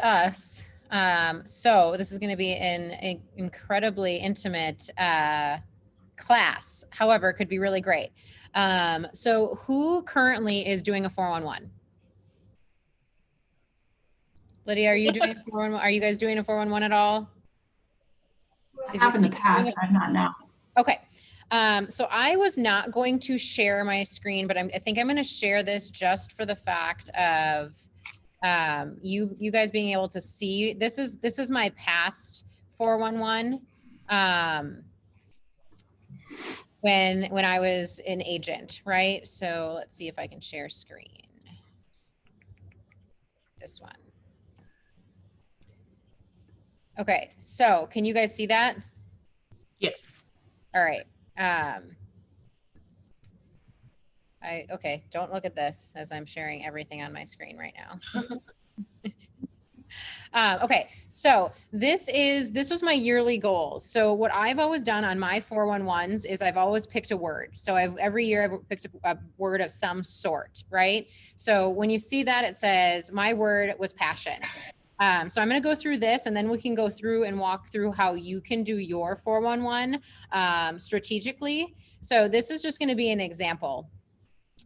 us. So this is going to be an incredibly intimate class. However, it could be really great. So who currently is doing a 411? Lydia, are you doing a 411? Are you guys doing a 411 at all? I have in the past, but not now. Okay. So I was not going to share my screen, but I think I'm going to share this just for the fact of you guys being able to see. This is my past 411 when I was an agent, right? So let's see if I can share screen. This one. Okay, so can you guys see that? Yes. All right. Okay, don't look at this as I'm sharing everything on my screen right now. Okay, so this was my yearly goals. So what I've always done on my 411s is I've always picked a word. So every year I've picked a word of some sort, right? So when you see that, it says my word was passion. So I'm going to go through this and then we can go through and walk through how you can do your 411 strategically. So this is just going to be an example.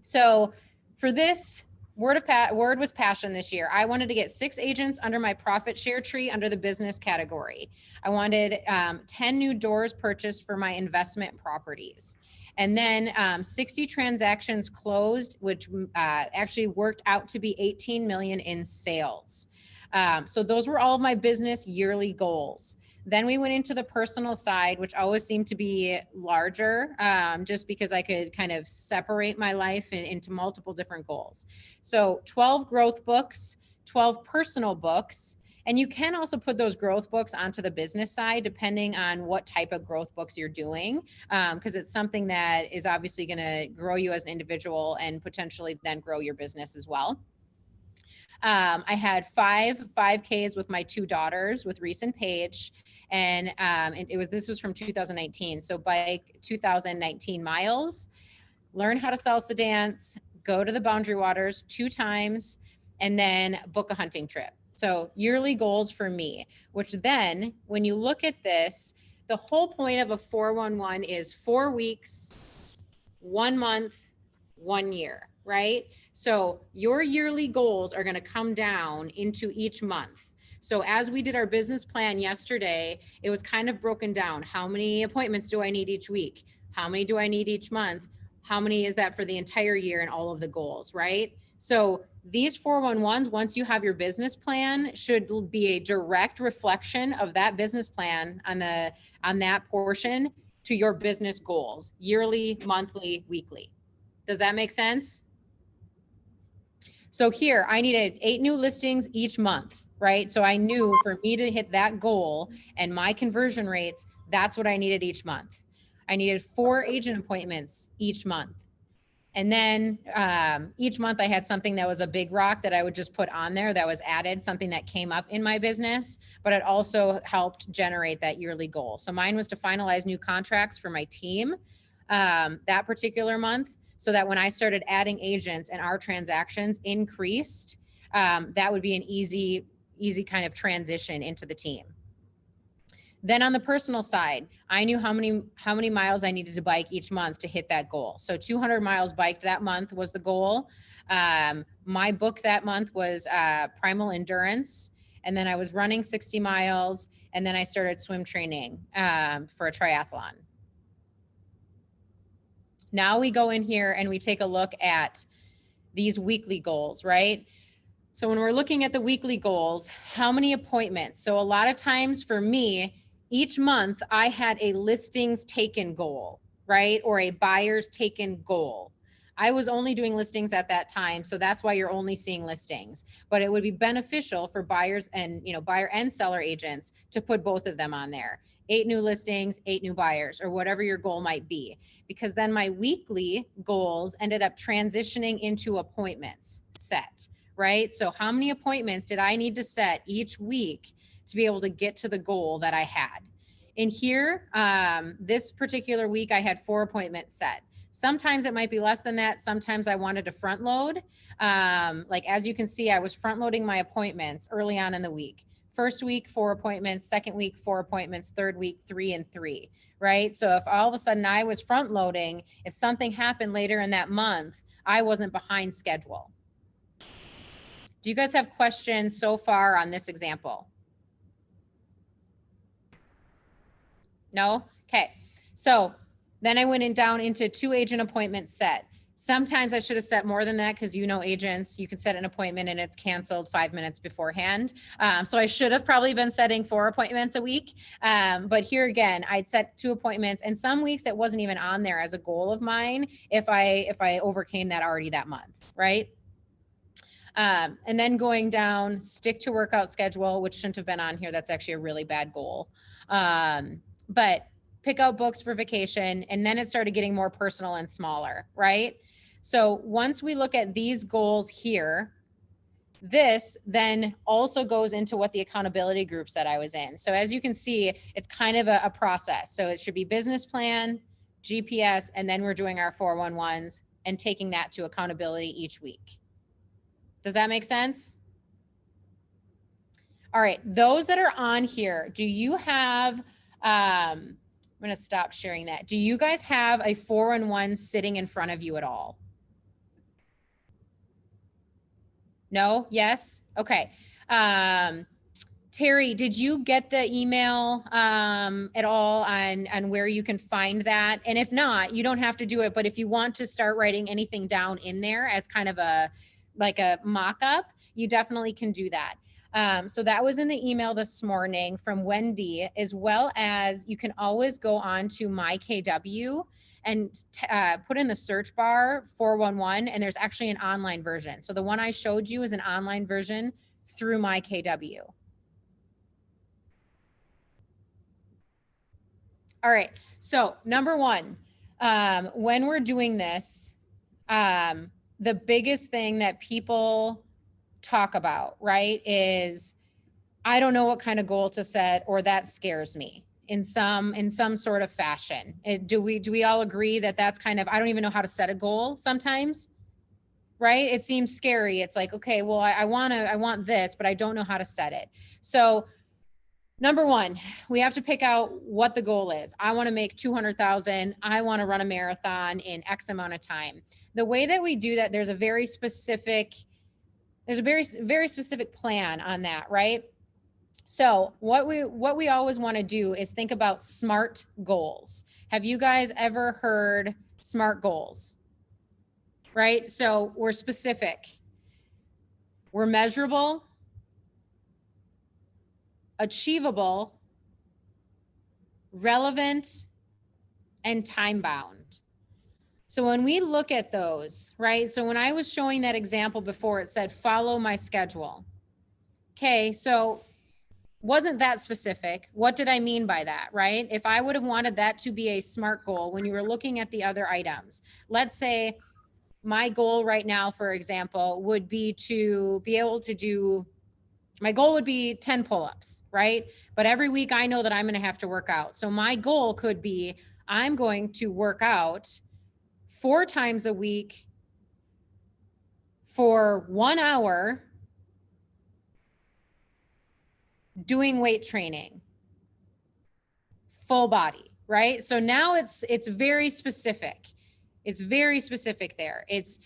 So for this word was passion this year. I wanted to get 6 agents under my profit share tree under the business category. I wanted 10 new doors purchased for my investment properties. And then 60 transactions closed, which actually worked out to be 18 million in sales. So those were all of my business yearly goals. Then we went into the personal side, which always seemed to be larger, just because I could kind of separate my life into multiple different goals. So 12 growth books, 12 personal books, and you can also put those growth books onto the business side, depending on what type of growth books you're doing, because it's something that is obviously going to grow you as an individual and potentially then grow your business as well. I had 5Ks with my 2 daughters with Reese and Paige. And this was from 2019. So bike 2019 miles, learn how to salsa dance, go to the Boundary Waters 2 times, and then book a hunting trip. So yearly goals for me, which then when you look at this, the whole point of a 411 is 4 weeks, 1 month, 1 year, right? So your yearly goals are going to come down into each month. So as we did our business plan yesterday, it was kind of broken down. How many appointments do I need each week? How many do I need each month? How many is that for the entire year and all of the goals, right? So these 411s, once you have your business plan, should be a direct reflection of that business plan on that portion to your business goals, yearly, monthly, weekly. Does that make sense? So here I needed 8 new listings each month, right? So I knew for me to hit that goal and my conversion rates, that's what I needed each month. I needed 4 agent appointments each month. And then each month I had something that was a big rock that I would just put on there that was added, something that came up in my business, but it also helped generate that yearly goal. So mine was to finalize new contracts for my team that particular month, so that when I started adding agents and our transactions increased, that would be an easy kind of transition into the team. Then on the personal side, I knew how many miles I needed to bike each month to hit that goal. So 200 miles biked that month was the goal. My book that month was Primal Endurance. And then I was running 60 miles. And then I started swim training for a triathlon. Now we go in here and we take a look at these weekly goals, right? So when we're looking at the weekly goals, how many appointments? So a lot of times for me, each month I had a listings taken goal, right? Or a buyers taken goal. I was only doing listings at that time, so that's why you're only seeing listings. But it would be beneficial for buyers and, buyer and seller agents to put both of them on there. 8 new listings, 8 new buyers, or whatever your goal might be. Because then my weekly goals ended up transitioning into appointments set, right? So how many appointments did I need to set each week to be able to get to the goal that I had? In here, this particular week, I had 4 appointments set. Sometimes it might be less than that. Sometimes I wanted to front load. Like as you can see, I was front loading my appointments early on in the week. First week, 4 appointments, second week, 4 appointments, third week, 3 and 3, right? So if all of a sudden I was front loading, if something happened later in that month, I wasn't behind schedule. Do you guys have questions so far on this example? No? Okay. So then I went in down into 2 agent appointments set. Sometimes I should have set more than that because you know agents, you can set an appointment and it's canceled 5 minutes beforehand. So I should have probably been setting 4 appointments a week. But here again, I'd set 2 appointments, and some weeks it wasn't even on there as a goal of mine if I overcame that already that month, right? And then going down, stick to workout schedule, which shouldn't have been on here. That's actually a really bad goal. But pick out books for vacation, and then it started getting more personal and smaller, right? So once we look at these goals here, this then also goes into what the accountability groups that I was in. So as you can see, it's kind of a process. So it should be business plan, GPS, and then we're doing our 411s and taking that to accountability each week. Does that make sense? All right, those that are on here, do you have, I'm gonna stop sharing that. Do you guys have a 411 sitting in front of you at all? No? Yes? Okay. Terry, did you get the email at all on where you can find that? And if not, you don't have to do it, but if you want to start writing anything down in there as kind of like a mock-up, you definitely can do that. So that was in the email this morning from Wendy, as well as you can always go on to my KW and put in the search bar 411, and there's actually an online version. So the one I showed you is an online version through my KW. All right, so number one, when we're doing this, the biggest thing that people talk about, right, is I don't know what kind of goal to set, or that scares me in some sort of fashion. Do we all agree that that's kind of, I don't even know how to set a goal sometimes, right? It seems scary. It's like, okay, well, I want this, but I don't know how to set it. So number one, we have to pick out what the goal is. I want to make 200,000. I want to run a marathon in X amount of time. The way that we do that, there's a very specific plan on that, right? So what we always want to do is think about SMART goals. Have you guys ever heard SMART goals? Right? So we're specific. We're measurable, achievable, relevant, and time bound. So when we look at those, right? So when I was showing that example before, it said, follow my schedule. Okay, so wasn't that specific? What did I mean by that, right? If I would have wanted that to be a SMART goal when you were looking at the other items, let's say my goal right now, for example, would be to be able to do, my goal would be 10 pull-ups, right? But every week I know that I'm going to have to work out. So my goal could be, I'm going to work out 4 times a week for 1 hour doing weight training, full body, right? So now it's very specific. It's very specific there. It's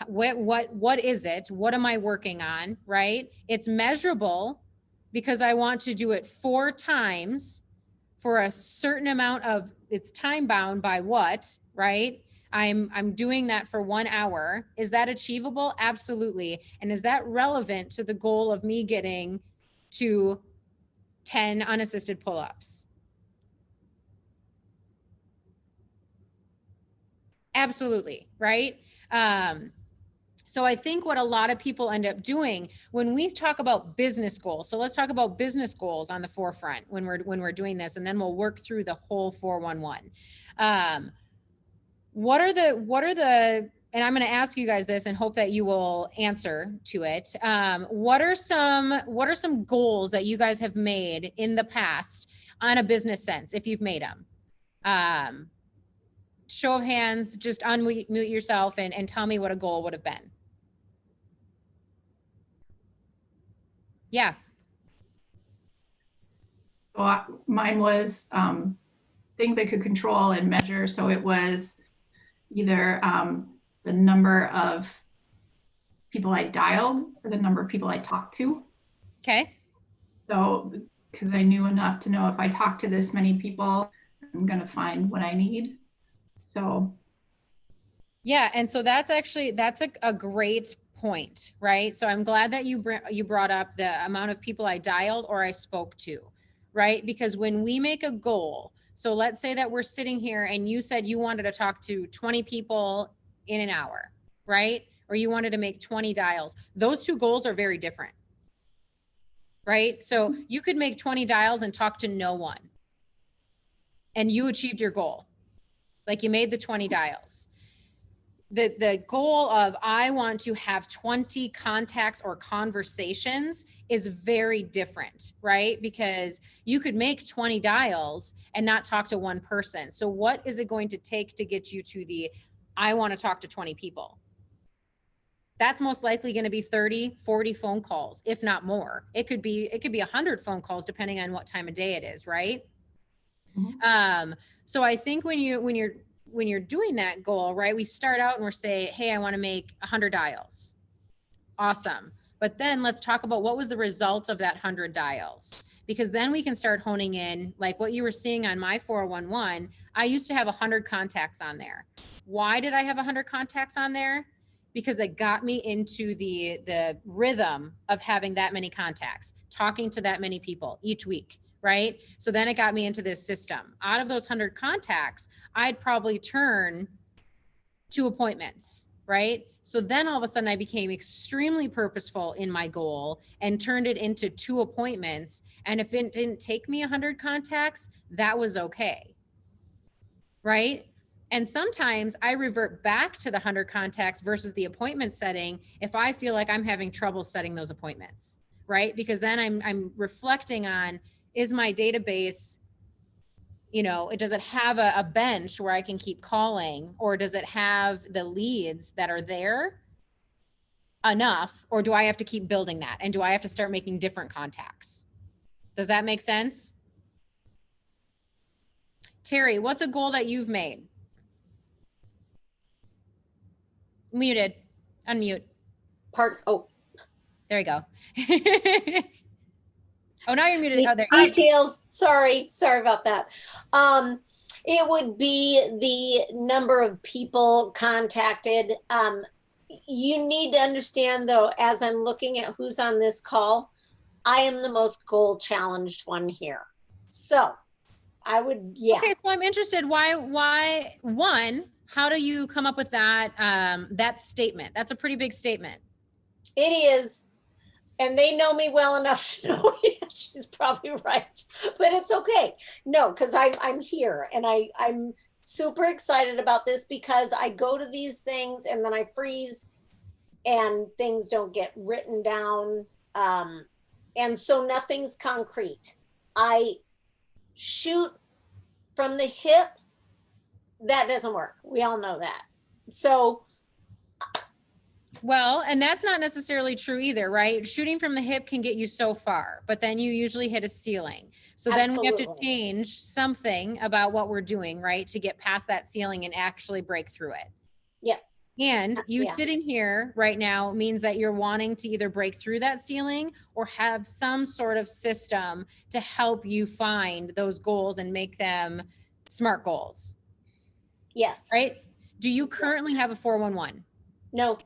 what is it? What am I working on, right? It's measurable because I want to do it 4 times for a certain amount of, it's time bound by what, right? I'm doing that for 1 hour. Is that achievable? Absolutely. And is that relevant to the goal of me getting to 10 unassisted pull-ups? Absolutely, right? So I think what a lot of people end up doing when we talk about business goals, so let's talk about business goals on the forefront when we're doing this, and then we'll work through the whole 411. What are the, and I'm going to ask you guys this and hope that you will answer to it. What are some goals that you guys have made in the past on a business sense, if you've made them? show of hands, just unmute yourself and tell me what a goal would have been. Yeah. So mine was things I could control and measure. So it was either the number of people I dialed or the number of people I talked to. Okay. So, because I knew enough to know if I talk to this many people, I'm going to find what I need. So, yeah. And so that's a great point, right? So I'm glad that you brought up the amount of people I dialed or I spoke to, right? Because when we make a goal, so let's say that we're sitting here and you said you wanted to talk to 20 people in an hour, right? Or you wanted to make 20 dials. Those two goals are very different, right? So you could make 20 dials and talk to no one, and you achieved your goal. Like you made the 20 dials. The goal of I want to have 20 contacts or conversations is very different, right? Because you could make 20 dials and not talk to one person. So what is it going to take to get you to the I want to talk to 20 people? That's most likely going to be 30, 40 phone calls, if not more. It could be 100 phone calls depending on what time of day it is, right? So I think when you're doing that goal, right, we start out and we're saying, hey, I want to make 100 dials. Awesome. But then let's talk about what was the result of that 100 dials, because then we can start honing in, like what you were seeing on my 411. I used to have 100 contacts on there. Why did I have 100 contacts on there? Because it got me into the rhythm of having that many contacts, talking to that many people each week, right? So then it got me into this system. Out of those 100 contacts, I'd probably turn 2 appointments, right? So then all of a sudden I became extremely purposeful in my goal and turned it into 2 appointments. And if it didn't take me 100 contacts, that was okay, right? And sometimes I revert back to the 100 contacts versus the appointment setting if I feel like I'm having trouble setting those appointments, right? Because then I'm reflecting on, is my database, does it have a bench where I can keep calling, or does it have the leads that are there enough, or do I have to keep building that? And do I have to start making different contacts? Does that make sense? Terry, what's a goal that you've made? Muted. Unmute. Oh. There you go. Oh, now you're muted. Oh, there. Details. Sorry about that. It would be the number of people contacted. You need to understand, though, as I'm looking at who's on this call, I am the most goal challenged one here. So I would, yeah. Okay, so I'm interested. Why one? How do you come up with that that statement? That's a pretty big statement. It is, and they know me well enough to know she's probably right, but it's okay. No, because I'm here and I'm super excited about this, because I go to these things and then I freeze and things don't get written down. And so nothing's concrete. I shoot from the hip. That doesn't work. We all know that. So, well, and that's not necessarily true either, right? Shooting from the hip can get you so far, but then you usually hit a ceiling. So then we have to change something about what we're doing, right? To get past that ceiling and actually break through it. Yeah. And you sitting here right now means that you're wanting to either break through that ceiling or have some sort of system to help you find those goals and make them SMART goals. Yes. Right? Do you currently have a 411? No.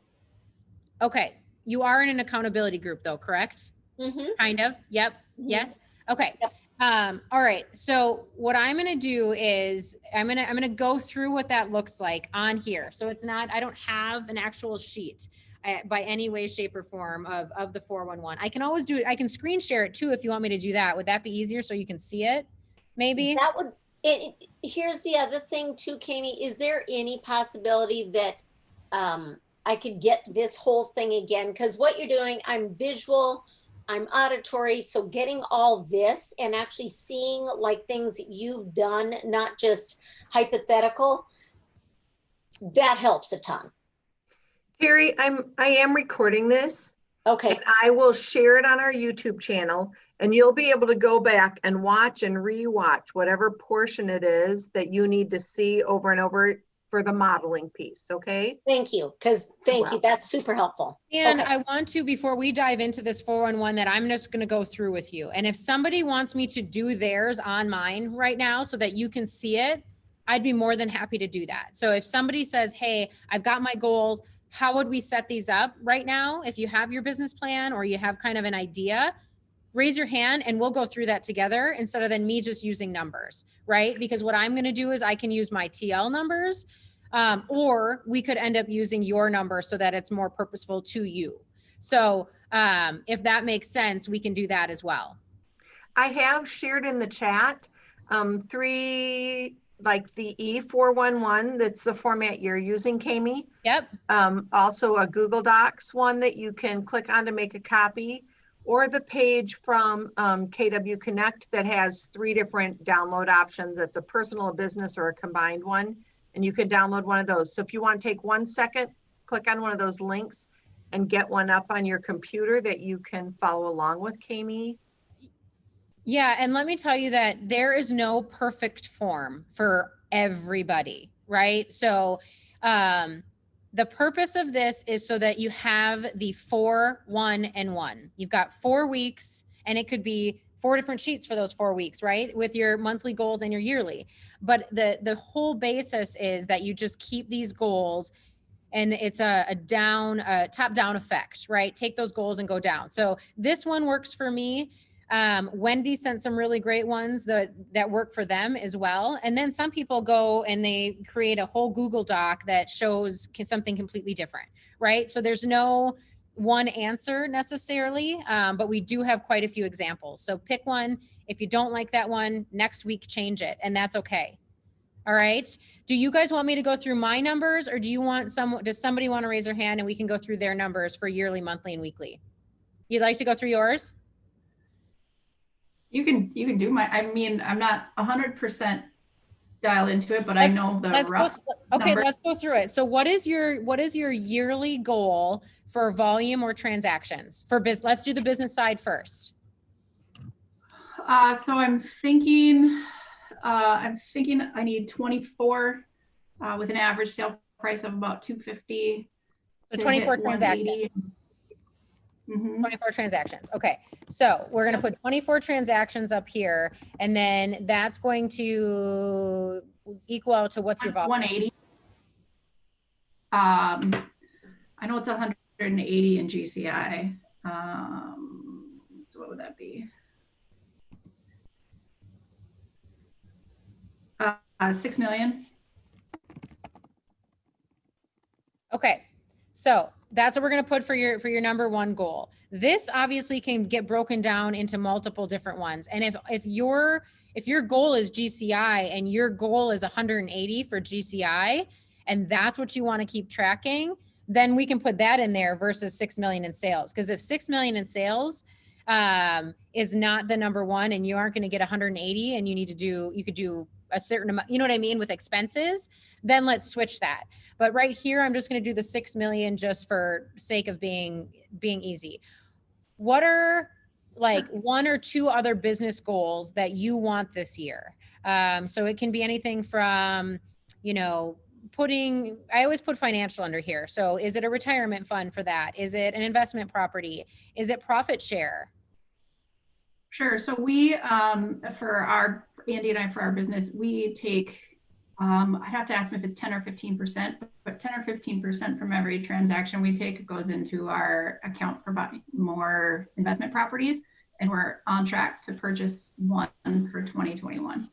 Okay. You are in an accountability group though, correct? Mm-hmm. Kind of. Yep. Mm-hmm. Yes. Okay. Yep. All right. So what I'm going to do is I'm going to go through what that looks like on here. So it's not, I don't have an actual sheet by any way, shape or form of the 411. I can always do it. I can screen share it too, if you want me to do that. Would that be easier so you can see it? Maybe that would, here's the other thing too, Kamie. Is there any possibility that I could get this whole thing again? Because what you're doing, I'm visual, I'm auditory. So getting all this and actually seeing like things that you've done, not just hypothetical, That helps a ton. Terry, I am recording this Okay, and I will share it on our YouTube channel, and you'll be able to go back and watch and re-watch whatever portion it is that you need to see over and over for the modeling piece, okay? thank you, because thank you, Well. that's super helpful. And Okay. I want to, before we dive into this 411, that I'm just going to go through with you. And if somebody wants me to do theirs on mine right now so that you can see it, I'd be more than happy to do that. So if somebody says, hey, I've got my goals, how would we set these up right now? If you have your business plan or you have kind of an idea, raise your hand and we'll go through that together instead of then me just using numbers, right? Because what I'm going to do is I can use my TL numbers, or we could end up using your number so that it's more purposeful to you. So if that makes sense, we can do that as well. I have shared in the chat three, like the E411, that's the format you're using, Kamie. Yep. Also a Google Docs one that you can click on to make a copy, or the page from KW Connect that has 3 different download options. It's a personal, a business, or a combined one. And you can download one of those. So if you want to take 1 second, click on one of those links and get one up on your computer that you can follow along with, Kamie. Yeah, and let me tell you that there is no perfect form for everybody, right? So the purpose of this is so that you have the 4, 1, and 1. You've got 4 weeks, and it could be 4 different sheets for those 4 weeks, right? With your monthly goals and your yearly. But the whole basis is that you just keep these goals, and it's a top-down effect, right? Take those goals and go down. So this one works for me. Wendy sent some really great ones that work for them as well. And then some people go and they create a whole Google Doc that shows something completely different, right? So there's no one answer necessarily, but we do have quite a few examples. So pick one. If you don't like that one, next week change it, and that's okay. All right. Do you guys want me to go through my numbers, or does somebody want to raise their hand and we can go through their numbers for yearly, monthly, and weekly? You'd like to go through yours? You can do my, I mean, I'm not 100% dialed into it, but I know the rough Okay, numbers. let's go through it. So what is your yearly goal for volume or transactions for business? Let's do the business side first. So I'm thinking I need 24 with an average sale price of about 250. So 24 transactions. 24 transactions. Okay. So we're going to put 24 transactions up here, and then that's going to equal out to what's your volume? 180. I know it's 180 in GCI. So what would that be? 6 million. Okay. So that's what we're going to put for your number one goal. This obviously can get broken down into multiple different ones. And if your goal is GCI and your goal is 180 for GCI, and that's what you want to keep tracking, then we can put that in there versus 6 million in sales. Because if 6 million in sales is not the number one, and you aren't going to get 180, and you could do a certain amount, you know what I mean, with expenses, then let's switch that. But right here, I'm just going to do the 6 million just for sake of being easy. What are like 1 or 2 other business goals that you want this year? So it can be anything from, I always put financial under here. So is it a retirement fund for that? Is it an investment property? Is it profit share? Sure. So we, Andy and I, for our business, we take, I'd have to ask them if it's 10 or 15%, but 10 or 15% from every transaction we take goes into our account for buying more investment properties. And we're on track to purchase one for 2021.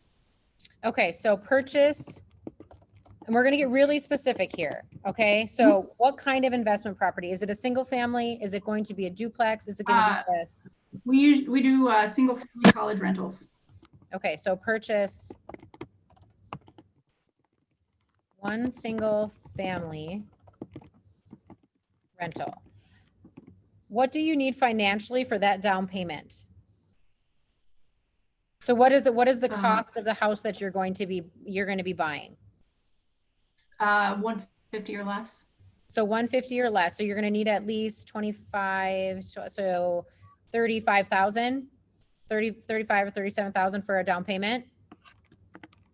Okay. So purchase, and we're going to get really specific here. Okay. So what kind of investment property? Is it a single family? Is it going to be a duplex? Is it going to be we do single family college rentals. Okay, so purchase 1 single family rental. What do you need financially for that down payment? So what is the cost of the house that you're going to be buying? 150. 150 or less. So 150 or less. So you're going to need at least 25, so 35,000, 35 or 37,000 for a down payment.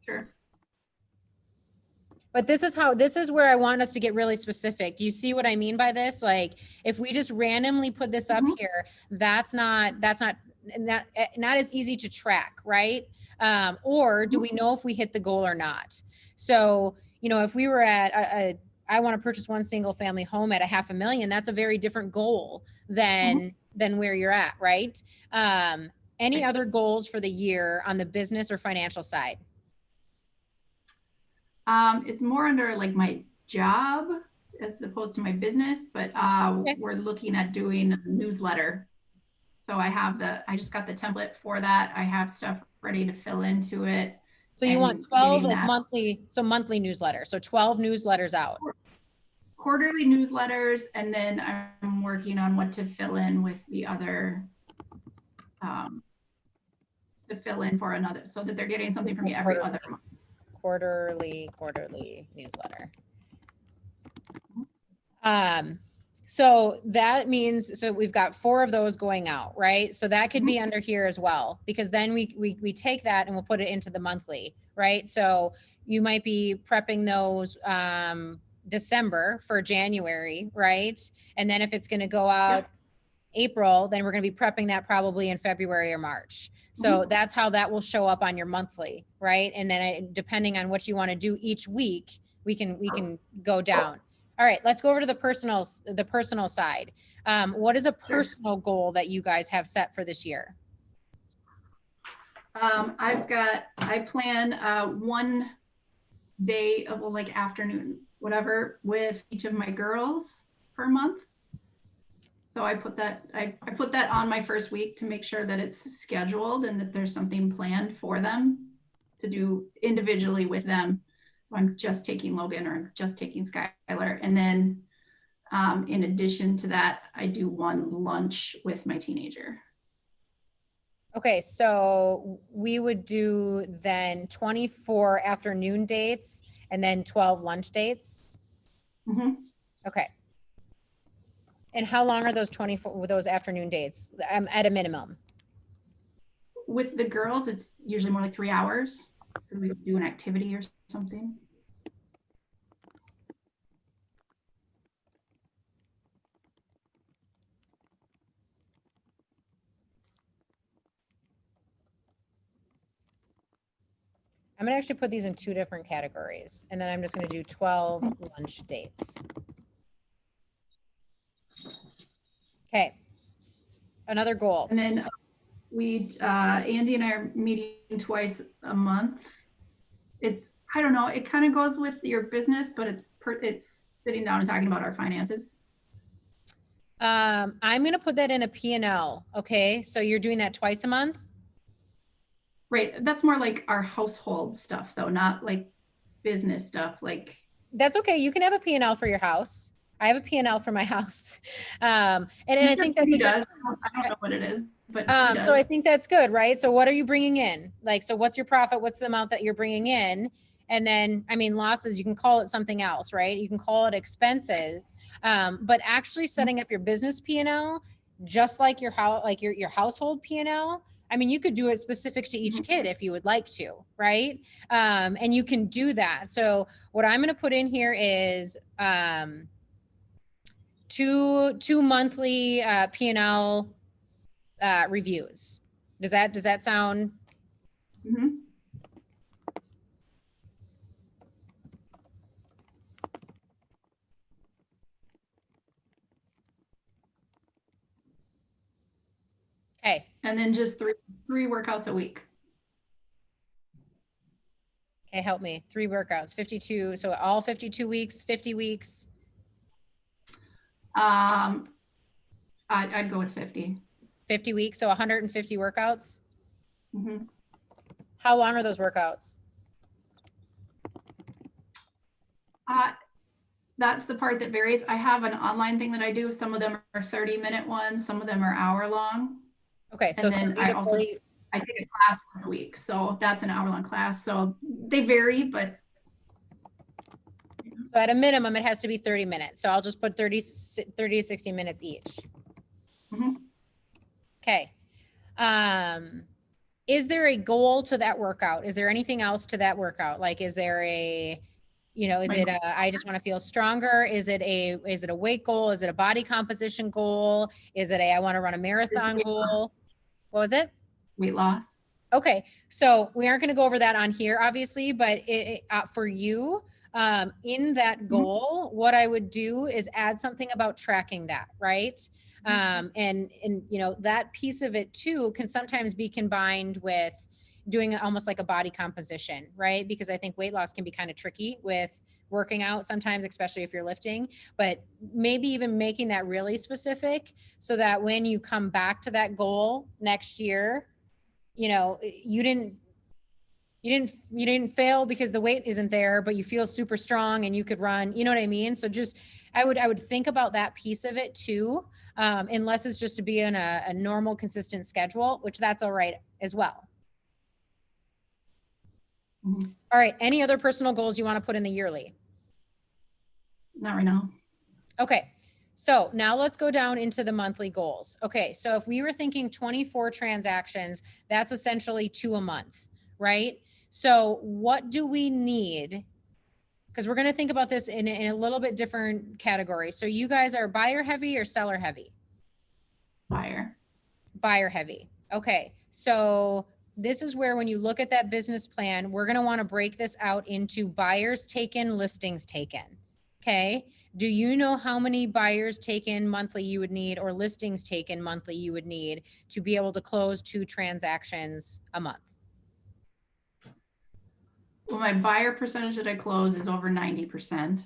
Sure. But this is where I want us to get really specific. Do you see what I mean by this? Like, if we just randomly put this up here, that's not as easy to track, right? Or do we know if we hit the goal or not? So, you know, if we were at I want to purchase one single family home at $500,000, that's a very different goal than where you're at, right? Any other goals for the year on the business or financial side? It's more under like my job as opposed to my business, but we're looking at doing a newsletter. So I just got the template for that. I have stuff ready to fill into it. So you want 12 like monthly newsletter. So 12 newsletters out. Quarterly newsletters, and then I'm working on what to fill in with the other to fill in for another, so that they're getting something from me every other month. Quarterly newsletter. So that means, so we've got 4 of those going out, right? So that could be under here as well, because then we take that and we'll put it into the monthly, right? So you might be prepping those December for January, right? And then if it's going to go out April, then we're going to be prepping that probably in February or March. So that's how that will show up on your monthly, right? And then depending on what you want to do each week, we can go down. All right, let's go over to the personal side. What is a personal goal that you guys have set for this year? I plan one day of like afternoon, whatever, with each of my girls per month. So I put that on my first week to make sure that it's scheduled and that there's something planned for them to do individually with them. So I'm just taking Logan or just taking Skylar. And then in addition to that, I do one lunch with my teenager. Okay, so we would do then 24 afternoon dates and then 12 lunch dates. Okay. And how long are those 24 those afternoon dates at a minimum? With the girls, it's usually more like 3 hours because we do an activity or something. I'm gonna actually put these in 2 different categories, and then I'm just gonna do 12 lunch dates. Okay. Another goal. And then Andy and I are meeting twice a month. I don't know, it kind of goes with your business, but it's sitting down and talking about our finances. I'm gonna put that in a P&L. Okay, so you're doing that twice a month? Right, that's more like our household stuff though, not like business stuff. Like that's okay. You can have a P&L for your house. I have a P&L for my house. And I think that's I don't know what it is, but so I think that's good, right? So what are you bringing in? Like, so what's your profit? What's the amount that you're bringing in? And then, I mean, losses, you can call it something else, right? You can call it expenses. But actually setting up your business P&L, just like your household P&L, I mean, you could do it specific to each kid if you would like to, right? And you can do that. So what I'm going to put in here is two monthly P&L reviews. Does that sound? Okay. And then just three workouts a week. Okay, help me. 3 workouts, 52. So all 52 weeks, 50 weeks. I'd go with 50. 50 weeks, so 150 workouts. How long are those workouts? That's the part that varies. I have an online thing that I do. Some of them are 30-minute ones. Some of them are hour long. Okay, so and then I also take a class once a week. So that's an hour-long class. So they vary, but So at a minimum, it has to be 30 minutes. So I'll just put 30 to 60 minutes each. Mhm. Okay. Is there a goal to that workout? Is there anything else to that workout? Like, is there a, you know, is it a, I just want to feel stronger? Is it a weight goal? Is it a body composition goal? Is it a, I want to run a marathon goal? What was it? Weight loss. Okay. So we aren't going to go over that on here, obviously, but for you, in that goal, what I would do is add something about tracking that, right? And you know, that piece of it too can sometimes be combined with doing almost like a body composition, right? Because I think weight loss can be kind of tricky with working out sometimes, especially if you're lifting, but maybe even making that really specific so that when you come back to that goal next year, you know, you didn't fail because the weight isn't there, but you feel super strong and you could run, you know what I mean? So just, I would think about that piece of it too. Unless it's just to be in a normal, consistent schedule, which that's all right as well. Mhm. All right. Any other personal goals you want to put in the yearly? Not right now. Okay. So now let's go down into the monthly goals. Okay. So if we were thinking 24 transactions, that's essentially 2 a month, right? So what do we need? Because we're going to think about this in a little bit different category. So you guys are buyer heavy or seller heavy? Buyer. Buyer heavy. Okay. So this is where when you look at that business plan, we're going to want to break this out into buyers taken, listings taken. Okay. Do you know how many buyers taken monthly you would need or listings taken monthly you would need to be able to close 2 transactions a month? Well, my buyer percentage that I close is over 90%.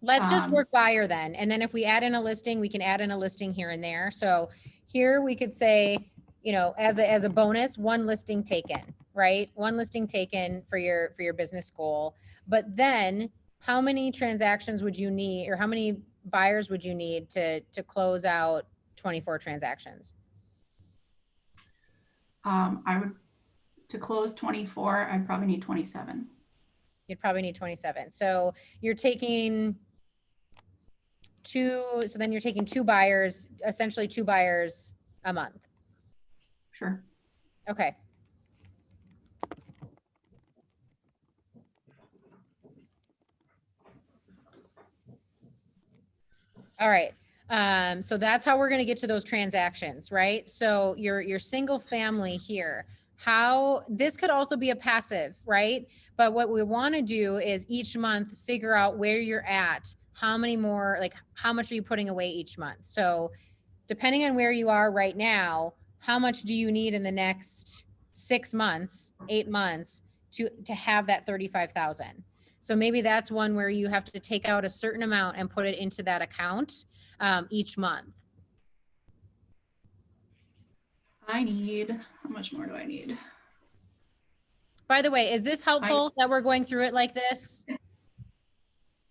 Let's just work buyer then. And then if we add in a listing, we can add in a listing here and there. So here we could say, you know, as a bonus, 1 listing taken, right? 1 listing taken for your business goal. But then how many transactions would you need, or how many buyers would you need to close out 24 transactions? To close 24, I probably need 27. You'd probably need 27. So you're taking 2, so then you're taking 2 buyers, essentially 2 buyers a month. Sure. Okay. All right. So that's how we're going to get to those transactions, right? So your single family here, how this could also be a passive, right? But what we want to do is each month figure out where you're at, how many more, like how much are you putting away each month? So depending on where you are right now, how much do you need in the next 6 months, 8 months to have that 35,000? So maybe that's one where you have to take out a certain amount and put it into that account each month. I need, how much more do I need? By the way, is this helpful that we're going through it like this?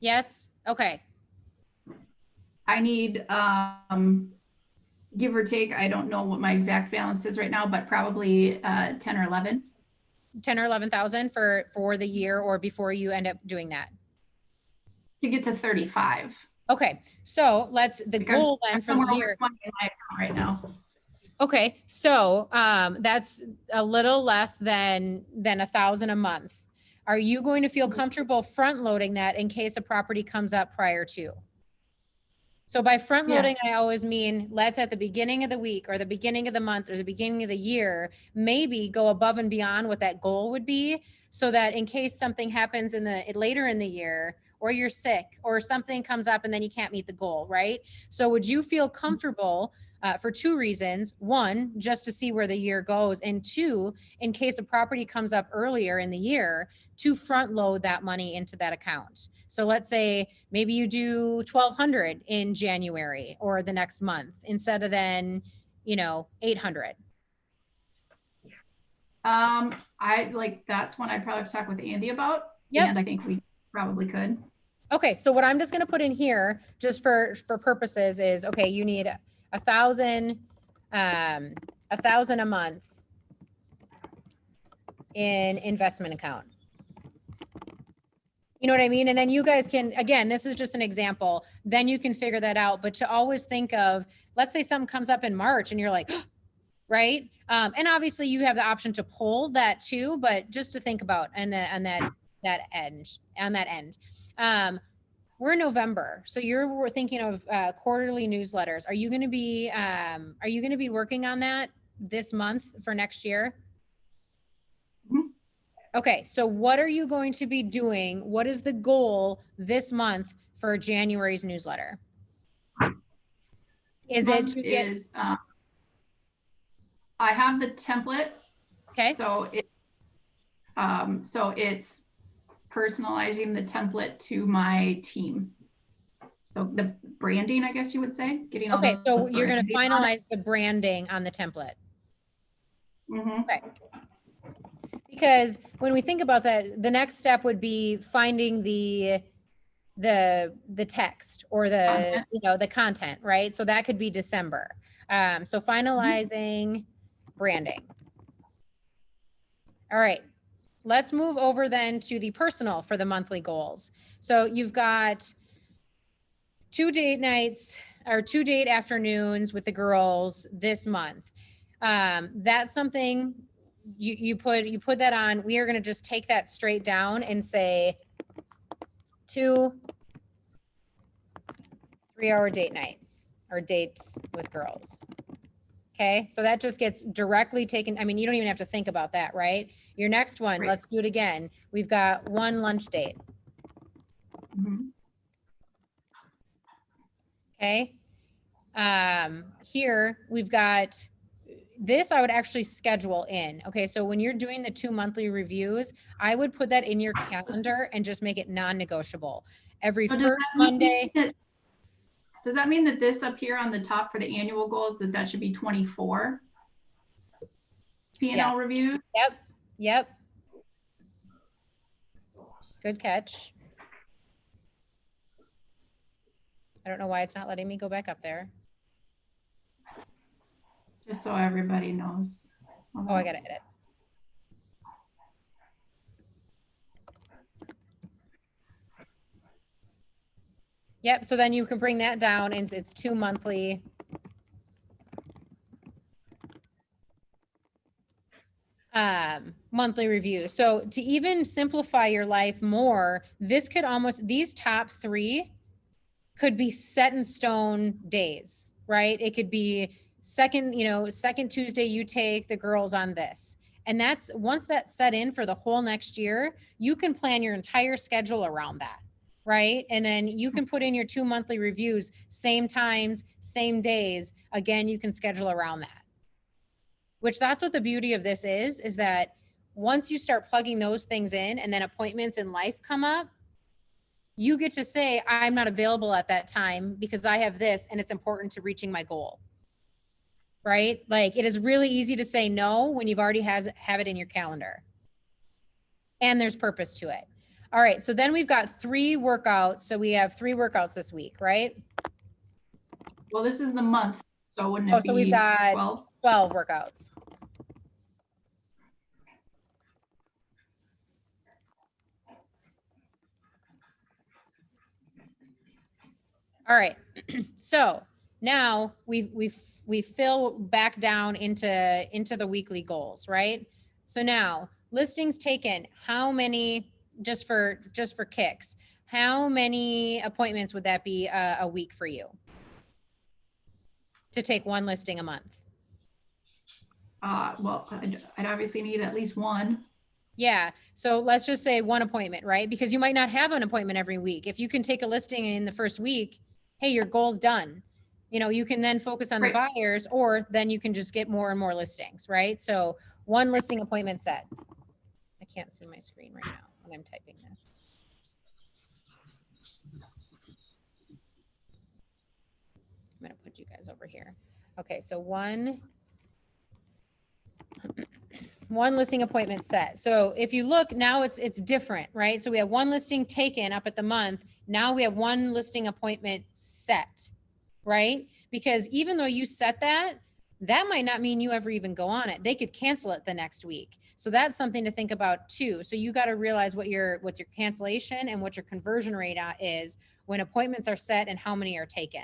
Yes? Okay. I need, give or take, I don't know what my exact balance is right now, but probably 10 or 11. 10 or 11,000 for the year or before you end up doing that? To get to 35. Okay. So let's, the Because goal then for the year. Over 20 in my account right now. Okay, so that's a little less than 1,000 a month. Are you going to feel comfortable front loading that in case a property comes up prior to? So by front loading, I always mean let's at the beginning of the week or the beginning of the month or the beginning of the year, maybe go above and beyond what that goal would be, so that in case something happens later in the year, or you're sick or something comes up and then you can't meet the goal, right? So would you feel comfortable for 2 reasons? 1, just to see where the year goes. And 2, in case a property comes up earlier in the year, to front load that money into that account. So let's say maybe you do 1,200 in January or the next month instead of then, 800. That's one I'd probably have to talk with Andy about. Yep. And I think we probably could. Okay, so what I'm just going to put in here, just for purposes, is okay. You need 1,000 a month in investment account. You know what I mean? And then you guys can, again, this is just an example, then you can figure that out. But to always think of, let's say something comes up in March and you're like, right? And obviously you have the option to pull that too, but just to think about on that end. We're in November, so we're thinking of quarterly newsletters. Are you going to be working on that this month for next year? Okay, so what are you going to be doing? What is the goal this month for January's newsletter? Is it to get? I have the template. Okay. So it's personalizing the template to my team. So the branding, I guess you would say, getting all Okay, so you're going to branding on it. finalize the branding on the template. Mhm. Okay. Because when we think about that, the next step would be finding the text or the Content. the content, right? So that could be December. So finalizing branding. All right, let's move over then to the personal for the monthly goals. So you've got 2 date nights or 2 date afternoons with the girls this month. That's something you put that on. We are going to just take that straight down and say 2 3-hour date nights or dates with girls. Okay, so that just gets directly taken. I mean, you don't even have to think about that, right? Your next one, Right. let's do it again. We've got 1 lunch date. Mhm. Okay. Here we've got this. I would actually schedule in. Okay, so when you're doing the 2 monthly reviews, I would put that in your calendar and just make it non-negotiable. Every So first Monday. Does that mean that this up here on the top for the annual goals, that should be 24 P&L Yes. reviews? Yep. Good catch. I don't know why it's not letting me go back up there. Just so everybody knows. Oh, I gotta edit. Yep, so then you can bring that down and it's 2 monthly. Monthly review. So to even simplify your life more, these top 3 could be set in stone days, right? It could be second Tuesday you take the girls on this. And that's once that's set in for the whole next year, you can plan your entire schedule around that, right? And then you can put in your 2 monthly reviews, same times, same days. Again, you can schedule around that. Which that's what the beauty of this is that once you start plugging those things in and then appointments in life come up, you get to say, I'm not available at that time because I have this and it's important to reaching my goal. Right? Like it is really easy to say no when you've already have it in your calendar. And there's purpose to it. All right. So then we've got 3 workouts. So we have 3 workouts this week, right? Well, this is the month. So wouldn't it be so we've got 12 workouts. All right. So now we fill back down into the weekly goals, right? So now listings taken, how many, just for kicks, how many appointments would that be a week for you to take 1 listing a month? Well, I'd obviously need at least 1. Yeah. So let's just say 1 appointment, right? Because you might not have an appointment every week. If you can take a listing in the first week, hey, your goal's done. You can then focus on the buyers, or then you can just get more and more listings, right? So 1 listing appointment set. I can't see my screen right now when I'm typing this. I'm going to put you guys over here. Okay. So 1 listing appointment set. So if you look now, it's different, right? So we have 1 listing taken up at the month. Now we have 1 listing appointment set, right? Because even though you set that, that might not mean you ever even go on it. They could cancel it the next week. So that's something to think about too. So you got to realize what's your cancellation and what your conversion rate is when appointments are set and how many are taken.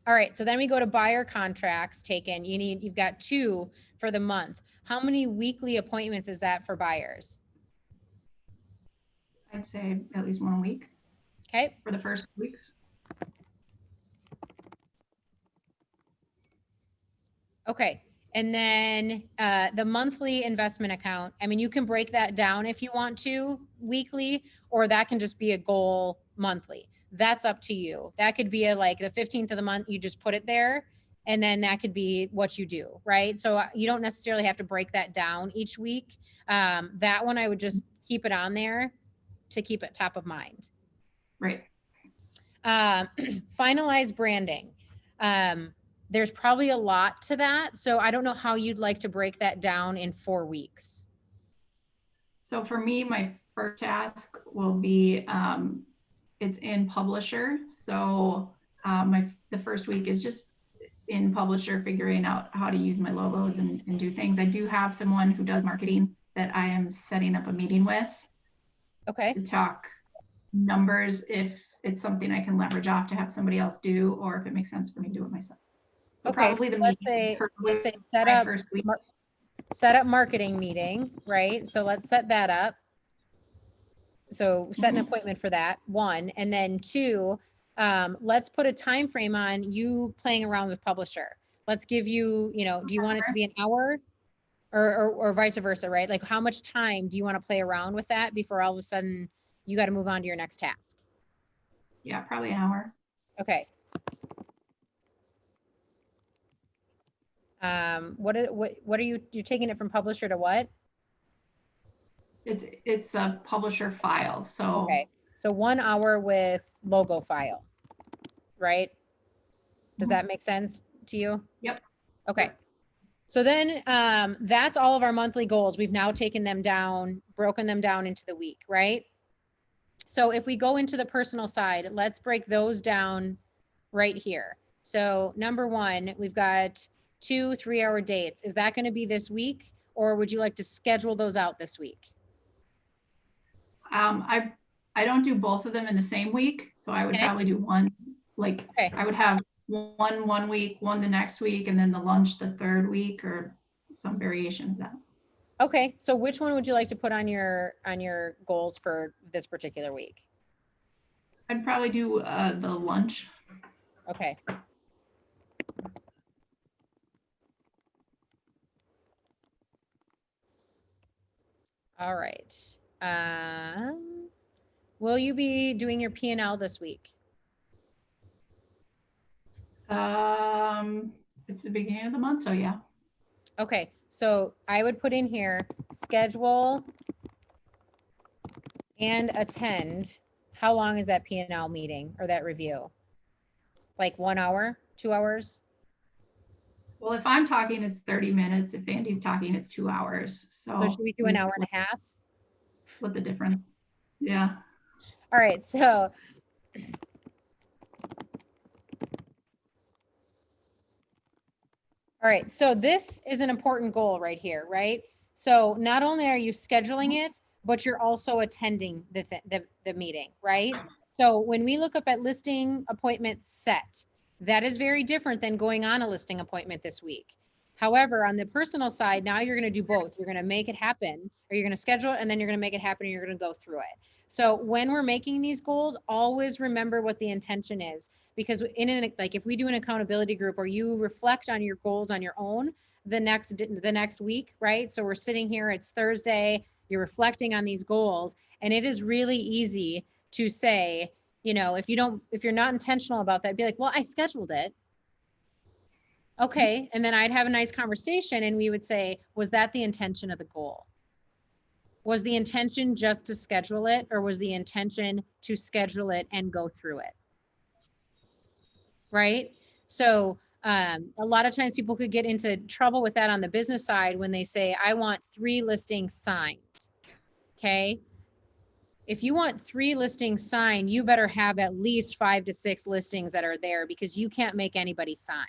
All right, so then we go to buyer contracts taken. You've got 2 for the month. How many weekly appointments is that for buyers? I'd say at least 1 week. Okay. For the first weeks. Okay. And then the monthly investment account, I mean, you can break that down if you want to weekly, or that can just be a goal monthly. That's up to you. That could be like the 15th of the month, you just put it there, and then that could be what you do, right? So you don't necessarily have to break that down each week. That one, I would just keep it on there to keep it top of mind. Right. Finalize branding. There's probably a lot to that. So I don't know how you'd like to break that down in 4 weeks. So for me, my first task will be, it's in Publisher. So the first week is just in Publisher, figuring out how to use my logos and do things. I do have someone who does marketing that I am setting up a meeting with. Okay. To talk numbers, if it's something I can leverage off to have somebody else do, or if it makes sense for me to do it myself. So okay, probably so the let's say set up marketing meeting, right? So let's set that up. So set an appointment for that, 1, and then 2, let's put a time frame on you playing around with Publisher. Let's give you, do you want it to be an hour or vice versa, right? Like how much time do you want to play around with that before all of a sudden you got to move on to your next task? Yeah, probably an hour. Okay. What are you're taking it from Publisher to what? It's a Publisher file. So okay, so 1 hour with logo file, right? Does that make sense to you? Yep. Okay. So then that's all of our monthly goals. We've now taken them down, broken them down into the week, right? So if we go into the personal side, let's break those down right here. So number 1, we've got 2 3-hour dates. Is that going to be this week, or would you like to schedule those out this week? I don't do both of them in the same week. So I would probably do one, like I would have one week, one the next week, and then the lunch the third week, or some variation of that. Okay, so which one would you like to put on your goals for this particular week? I'd probably do the lunch. Okay. All right. Will you be doing your P&L this week? It's the beginning of the month, so yeah. Okay, so I would put in here schedule and attend. How long is that P&L meeting or that review? Like 1 hour, 2 hours? Well, if I'm talking, it's 30 minutes. If Andy's talking, it's 2 hours. So should we do an hour and a half? Split the difference. Yeah. All right, so all right, so this is an important goal right here, right? So not only are you scheduling it, but you're also attending the meeting, right? So when we look up at listing appointments set, that is very different than going on a listing appointment this week. However, on the personal side, now you're going to do both. You're going to make it happen, or you're going to schedule it, and then you're going to make it happen, and you're going to go through it. So when we're making these goals, always remember what the intention is, because like if we do an accountability group or you reflect on your goals on your own the next week, right? So we're sitting here, it's Thursday, you're reflecting on these goals, and it is really easy to say, if you're not intentional about that, be like, well, I scheduled it. Okay. And then I'd have a nice conversation and we would say, was that the intention of the goal? Was the intention just to schedule it, or was the intention to schedule it and go through it? Right? So a lot of times people could get into trouble with that on the business side when they say, I want 3 listings signed. Okay. If you want 3 listings signed, you better have at least 5 to 6 listings that are there, because you can't make anybody sign.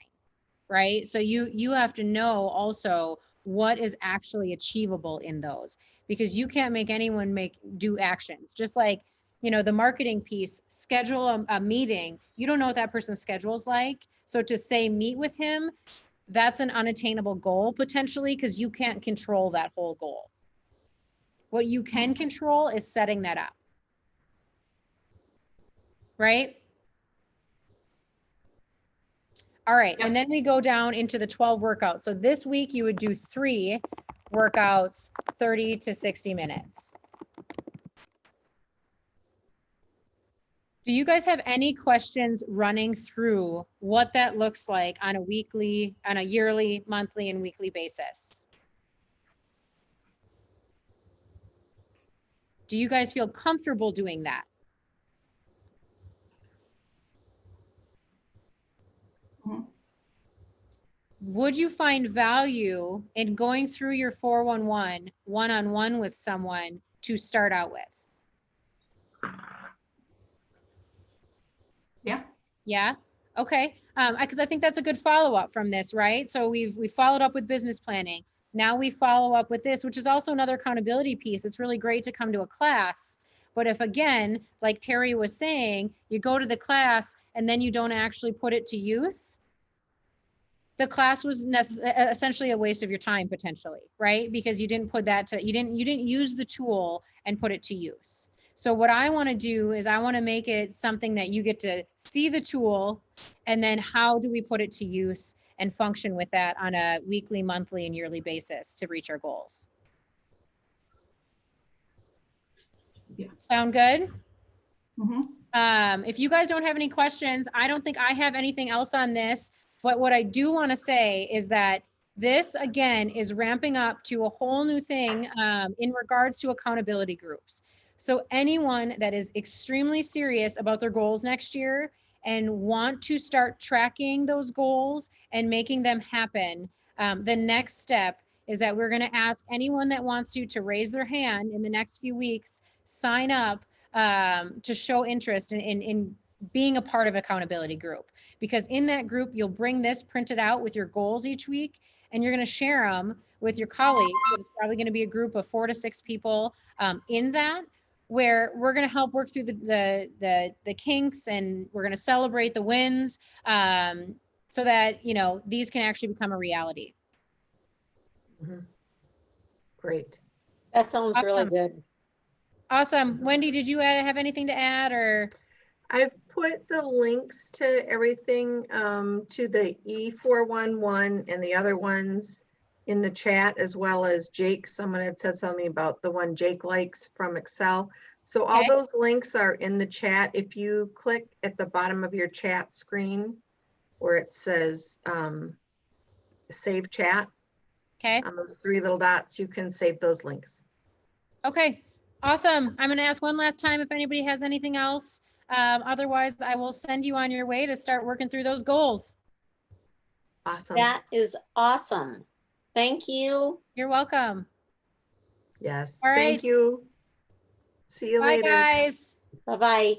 right? So you have to know also what is actually achievable in those, because you can't make anyone do actions. Just like, you know, the marketing piece, schedule a meeting. You don't know what that person's schedule is like. So to say meet with him, that's an unattainable goal potentially, because you can't control that whole goal. What you can control is setting that up. Right? All right. Yep. And then we go down into the 12 workouts. So this week you would do 3 workouts, 30 to 60 minutes. Do you guys have any questions running through what that looks like on a yearly, monthly, and weekly basis? Do you guys feel comfortable doing that? Mhm. Would you find value in going through your 411 one-on-one with someone to start out with? Yeah. Yeah. Okay. Because I think that's a good follow-up from this, right? So we followed up with business planning. Now we follow up with this, which is also another accountability piece. It's really great to come to a class, but if again, like Terry was saying, you go to the class and then you don't actually put it to use, the class was essentially a waste of your time potentially, right? Because you didn't put that to, you didn't use the tool and put it to use. So what I want to do is I want to make it something that you get to see the tool, and then how do we put it to use and function with that on a weekly, monthly, and yearly basis to reach our goals. Yeah. Sound good? Mm-hmm. If you guys don't have any questions, I don't think I have anything else on this. But what I do want to say is that this, again, is ramping up to a whole new thing in regards to accountability groups. So anyone that is extremely serious about their goals next year and want to start tracking those goals and making them happen, the next step is that we're going to ask anyone that wants to raise their hand in the next few weeks, sign up to show interest in being a part of accountability group. Because in that group, you'll bring this printed out with your goals each week, and you're going to share them with your colleagues. So it's probably going to be a group of 4 to 6 people in that, where we're going to help work through the kinks, and we're going to celebrate the wins, so that, you know, these can actually become a reality. Great. That sounds really Awesome. good. Awesome. Wendy, did you have anything to add, or? I've put the links to everything to the E411 and the other ones in the chat, as well as Jake. Someone had said something about the one Jake likes from Excel. So all Okay. those links are in the chat. If you click at the bottom of your chat screen where it says save chat, Okay. on those 3 little dots, you can save those links. Okay. Awesome. I'm going to ask one last time if anybody has anything else. Otherwise, I will send you on your way to start working through those goals. Awesome. That is awesome. Thank you. You're welcome. Yes. All right. Thank you. See you Bye, later. guys. Bye-bye.